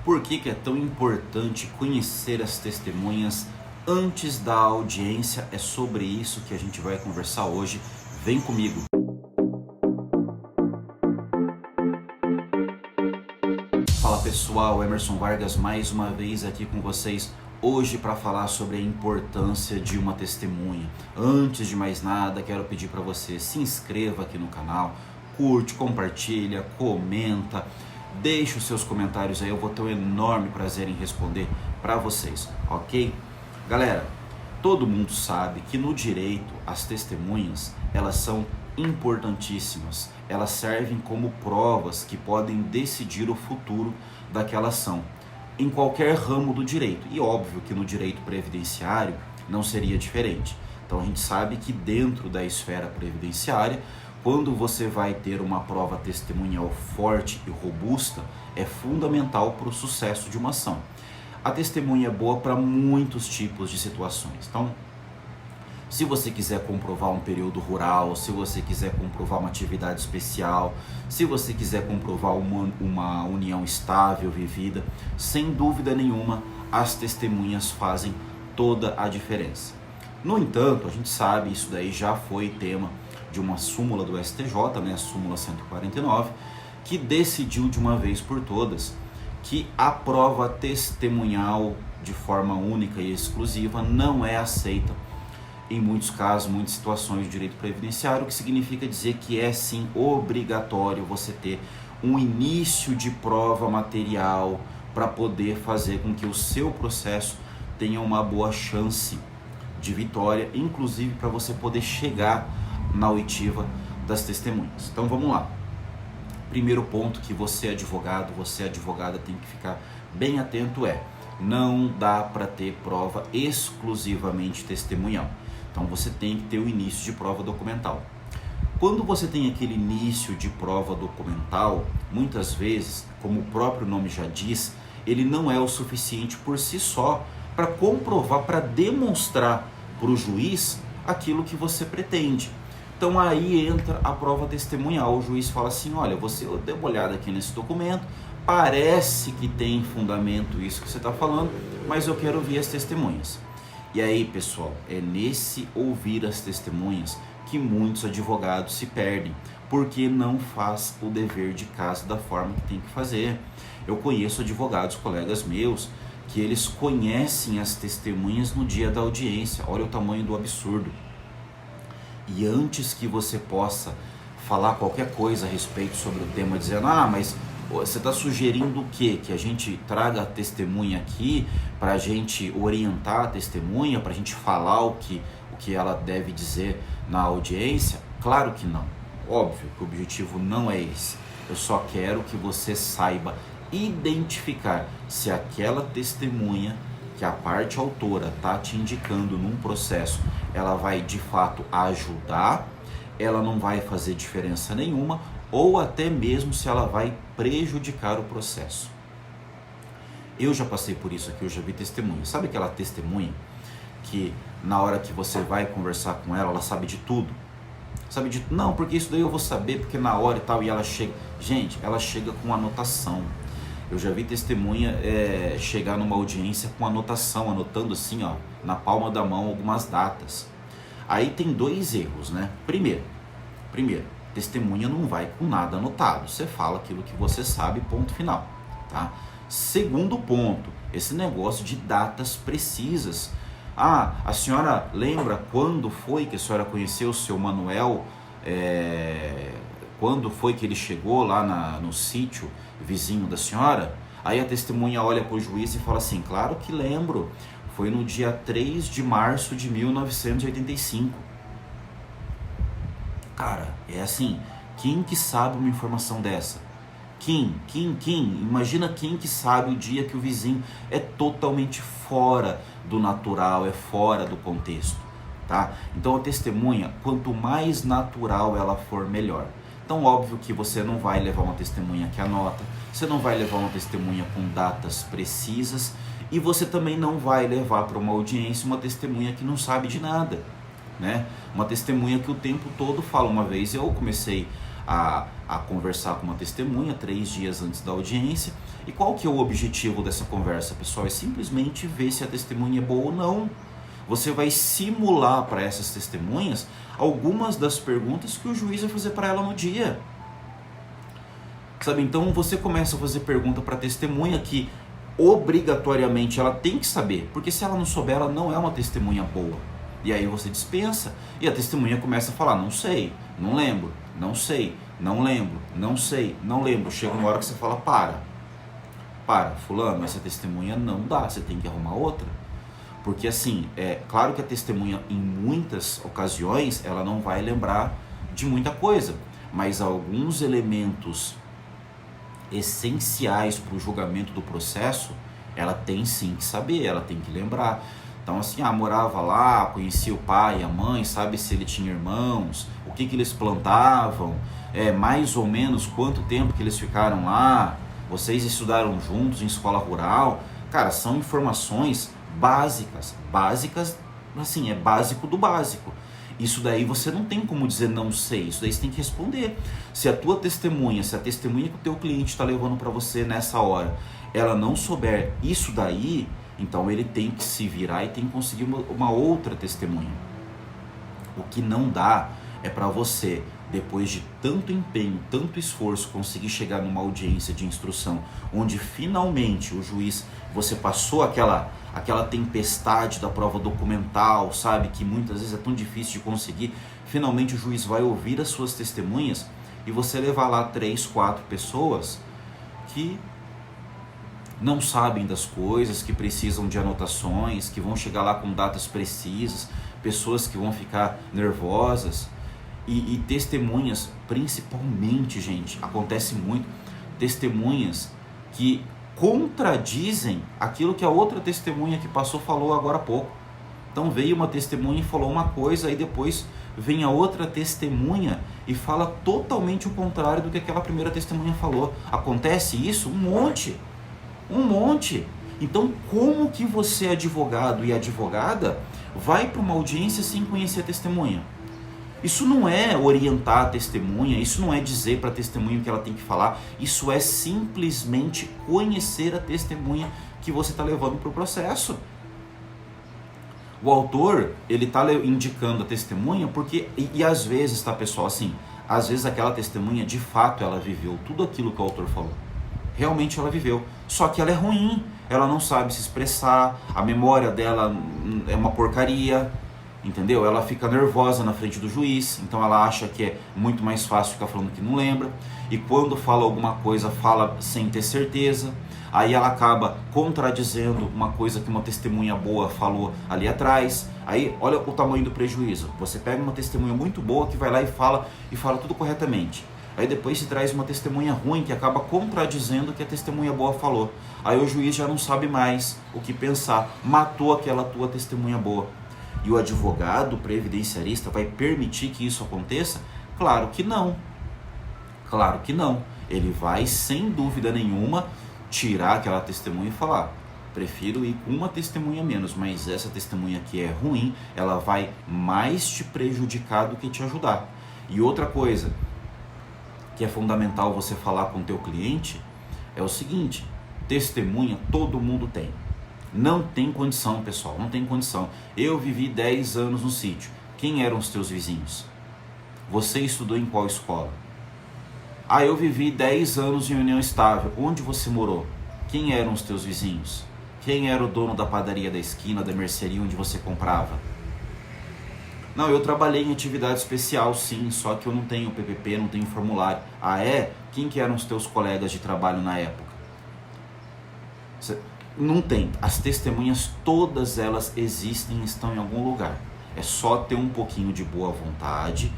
Por que é tão importante conhecer as testemunhas antes da audiência? É sobre isso que a gente vai conversar hoje. Vem comigo. Fala pessoal, Emerson Vargas mais uma vez aqui com vocês hoje para falar sobre a importância de uma testemunha. Antes de mais nada, quero pedir para você se inscreva aqui no canal, curte, compartilha, comenta. Deixe os seus comentários aí, eu vou ter um enorme prazer em responder para vocês, ok? Galera, todo mundo sabe que no direito as testemunhas, elas são importantíssimas. Elas servem como provas que podem decidir o futuro daquela ação, em qualquer ramo do direito. E óbvio que no direito previdenciário não seria diferente. Então a gente sabe que dentro da esfera previdenciária, quando você vai ter uma prova testemunhal forte e robusta, é fundamental para o sucesso de uma ação. A testemunha é boa para muitos tipos de situações. Então, se você quiser comprovar um período rural, se você quiser comprovar uma atividade especial, se você quiser comprovar uma união estável, vivida, sem dúvida nenhuma, as testemunhas fazem toda a diferença. No entanto, a gente sabe, isso daí já foi tema de uma súmula do STJ, a súmula 149, que decidiu de uma vez por todas que a prova testemunhal de forma única e exclusiva não é aceita em muitos casos, muitas situações de direito previdenciário, o que significa dizer que é sim obrigatório você ter um início de prova material para poder fazer com que o seu processo tenha uma boa chance de vitória, inclusive para você poder chegar na oitiva das testemunhas. Então vamos lá. Primeiro ponto que você advogado, você advogada tem que ficar bem atento é: não dá para ter prova exclusivamente testemunhal. Então você tem que ter o início de prova documental. Quando você tem aquele início de prova documental, muitas vezes, como o próprio nome já diz, ele não é o suficiente por si só para comprovar, para demonstrar para o juiz aquilo que você pretende. Então aí entra a prova testemunhal. O juiz fala assim: olha, você deu uma olhada aqui nesse documento, parece que tem fundamento isso que você está falando, mas eu quero ouvir as testemunhas. E aí, pessoal, é nesse ouvir as testemunhas que muitos advogados se perdem, porque não faz o dever de casa da forma que tem que fazer. Eu conheço advogados, colegas meus, que eles conhecem as testemunhas no dia da audiência. Olha o tamanho do absurdo. E antes que você possa falar qualquer coisa a respeito sobre o tema, dizendo: mas você está sugerindo o quê? Que a gente traga a testemunha aqui para a gente orientar a testemunha, para a gente falar o que ela deve dizer na audiência? Claro que não. Óbvio que o objetivo não é esse. Eu só quero que você saiba identificar se aquela testemunha que a parte autora está te indicando num processo, ela vai de fato ajudar, ela não vai fazer diferença nenhuma, ou até mesmo se ela vai prejudicar o processo. Eu já passei por isso aqui, eu já vi testemunha. Sabe aquela testemunha que na hora que você vai conversar com ela, ela sabe de tudo? Sabe de tudo? Não, porque isso daí eu vou saber, porque na hora e tal, e ela chega... Gente, ela chega com anotação. Eu já vi testemunha chegar numa audiência com anotação, anotando assim, ó, na palma da mão algumas datas. Aí tem dois erros, né? Primeiro, testemunha não vai com nada anotado. Você fala aquilo que você sabe, ponto final, tá? Segundo ponto, esse negócio de datas precisas. A senhora lembra quando foi que a senhora conheceu o seu Manuel? Quando foi que ele chegou lá no sítio vizinho da senhora? Aí a testemunha olha para o juiz e fala assim: claro que lembro, foi no dia 3 de março de 1985. Cara, é assim, quem que sabe uma informação dessa? Quem? Imagina quem que sabe o dia que o vizinho é totalmente fora do natural, é fora do contexto, tá? Então a testemunha, quanto mais natural ela for, melhor. Então, óbvio que você não vai levar uma testemunha que anota, você não vai levar uma testemunha com datas precisas, e você também não vai levar para uma audiência uma testemunha que não sabe de nada, né? Uma testemunha que o tempo todo fala. Uma vez eu comecei a conversar com uma testemunha 3 dias antes da audiência. E qual que é o objetivo dessa conversa, pessoal? É simplesmente ver se a testemunha é boa ou não. Você vai simular para essas testemunhas algumas das perguntas que o juiz vai fazer para ela no dia. Sabe? Então você começa a fazer pergunta para a testemunha que obrigatoriamente ela tem que saber, porque se ela não souber, ela não é uma testemunha boa. E aí você dispensa e a testemunha começa a falar: não sei, não lembro, não sei, não lembro, não sei, não lembro. Chega uma hora que você fala: para, fulano, essa testemunha não dá, você tem que arrumar outra. Porque assim, é claro que a testemunha em muitas ocasiões ela não vai lembrar de muita coisa, mas alguns elementos essenciais para o julgamento do processo, ela tem sim que saber, ela tem que lembrar. Então assim, morava lá, conhecia o pai e a mãe, sabe se ele tinha irmãos, o que eles plantavam, mais ou menos quanto tempo que eles ficaram lá, vocês estudaram juntos em escola rural. Cara, são informações básicas, assim, é básico do básico. Isso daí você não tem como dizer não sei, isso daí você tem que responder. Se a testemunha que o teu cliente está levando para você nessa hora, ela não souber isso daí, então ele tem que se virar e tem que conseguir uma outra testemunha. O que não dá é para você, depois de tanto empenho, tanto esforço, conseguir chegar numa audiência de instrução, onde finalmente o juiz, você passou aquela tempestade da prova documental, sabe, que muitas vezes é tão difícil de conseguir, finalmente o juiz vai ouvir as suas testemunhas e você levar lá 3, 4 pessoas que não sabem das coisas, que precisam de anotações, que vão chegar lá com datas precisas, pessoas que vão ficar nervosas. E testemunhas, principalmente, gente, acontece muito, testemunhas que contradizem aquilo que a outra testemunha que passou falou agora há pouco. Então veio uma testemunha e falou uma coisa, e depois vem a outra testemunha e fala totalmente o contrário do que aquela primeira testemunha falou. Acontece isso? Um monte. Então como que você, advogado e advogada, vai para uma audiência sem conhecer a testemunha? Isso não é orientar a testemunha, isso não é dizer para a testemunha o que ela tem que falar, isso é simplesmente conhecer a testemunha que você está levando para o processo. O autor, ele está indicando a testemunha porque, e às vezes, tá, pessoal, assim, às vezes aquela testemunha, de fato, ela viveu tudo aquilo que o autor falou. Realmente ela viveu, só que ela é ruim, ela não sabe se expressar, a memória dela é uma porcaria, entendeu? Ela fica nervosa na frente do juiz, então ela acha que é muito mais fácil ficar falando que não lembra, e quando fala alguma coisa, fala sem ter certeza, aí ela acaba contradizendo uma coisa que uma testemunha boa falou ali atrás. Aí olha o tamanho do prejuízo, você pega uma testemunha muito boa que vai lá e fala tudo corretamente, aí depois se traz uma testemunha ruim que acaba contradizendo o que a testemunha boa falou, aí o juiz já não sabe mais o que pensar, matou aquela tua testemunha boa. E o advogado previdenciarista vai permitir que isso aconteça? Claro que não. Claro que não. Ele vai, sem dúvida nenhuma, tirar aquela testemunha e falar: prefiro ir com uma testemunha menos, mas essa testemunha que é ruim, ela vai mais te prejudicar do que te ajudar. E outra coisa que é fundamental você falar com o teu cliente é o seguinte: testemunha todo mundo tem. Não tem condição, pessoal, não tem condição. Eu vivi 10 anos no sítio. Quem eram os teus vizinhos? Você estudou em qual escola? Eu vivi 10 anos em união estável. Onde você morou? Quem eram os teus vizinhos? Quem era o dono da padaria da esquina, da mercearia onde você comprava? Não, eu trabalhei em atividade especial, sim, só que eu não tenho PPP, não tenho formulário. É? Quem que eram os teus colegas de trabalho na época? Não tem. As testemunhas, todas elas existem e estão em algum lugar. É só ter um pouquinho de boa vontade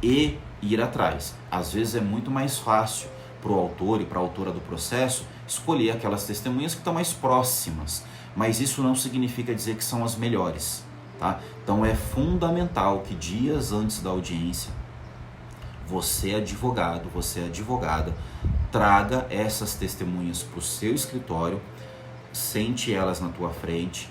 e ir atrás. Às vezes é muito mais fácil para o autor e para a autora do processo escolher aquelas testemunhas que estão mais próximas, mas isso não significa dizer que são as melhores, tá? Então é fundamental que dias antes da audiência, você advogado, você advogada, traga essas testemunhas para o seu escritório, sente elas na tua frente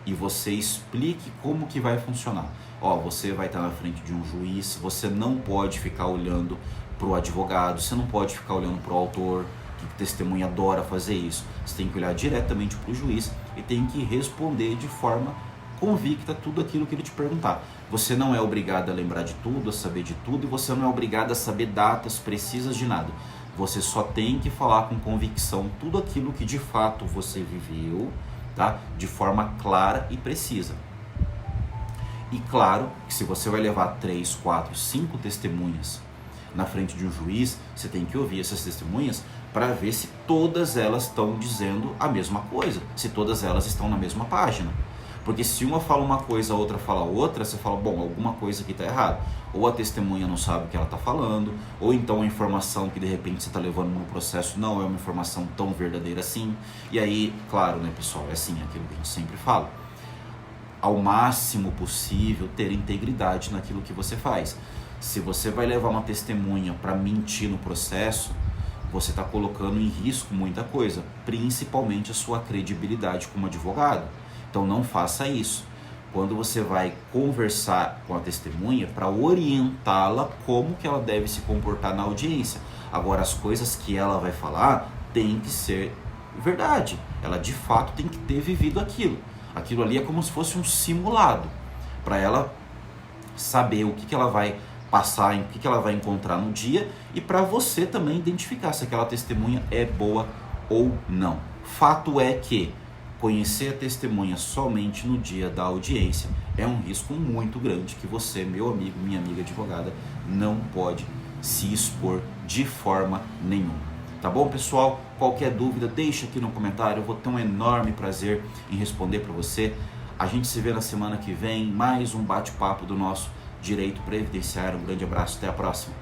e você explique como que vai funcionar. Você vai estar na frente de um juiz, você não pode ficar olhando pro advogado, você não pode ficar olhando pro autor, que testemunha adora fazer isso. Você tem que olhar diretamente pro juiz e tem que responder de forma convicta tudo aquilo que ele te perguntar. Você não é obrigado a lembrar de tudo, a saber de tudo, e você não é obrigado a saber datas precisas de nada. Você só tem que falar com convicção tudo aquilo que de fato você viveu, tá? De forma clara e precisa. E claro que se você vai levar 3, 4, 5 testemunhas na frente de um juiz, você tem que ouvir essas testemunhas para ver se todas elas estão dizendo a mesma coisa, se todas elas estão na mesma página. Porque se uma fala uma coisa, a outra fala outra, você fala, bom, alguma coisa aqui está errada. Ou a testemunha não sabe o que ela está falando, ou então a informação que de repente você está levando no processo não é uma informação tão verdadeira assim. E aí, claro, né, pessoal, é assim, aquilo que a gente sempre fala. Ao máximo possível, ter integridade naquilo que você faz. Se você vai levar uma testemunha para mentir no processo, você está colocando em risco muita coisa, principalmente a sua credibilidade como advogado. Então não faça isso. Quando você vai conversar com a testemunha, para orientá-la como que ela deve se comportar na audiência. Agora, as coisas que ela vai falar tem que ser verdade. Ela de fato tem que ter vivido aquilo. Aquilo ali é como se fosse um simulado, para ela saber o que ela vai passar, o que ela vai encontrar no dia, e para você também identificar se aquela testemunha é boa ou não. Fato é que conhecer a testemunha somente no dia da audiência é um risco muito grande que você, meu amigo, minha amiga advogada, não pode se expor de forma nenhuma. Tá bom, pessoal? Qualquer dúvida, deixa aqui no comentário. Eu vou ter um enorme prazer em responder para você. A gente se vê na semana que vem, mais um bate-papo do nosso Direito Previdenciário. Um grande abraço, até a próxima.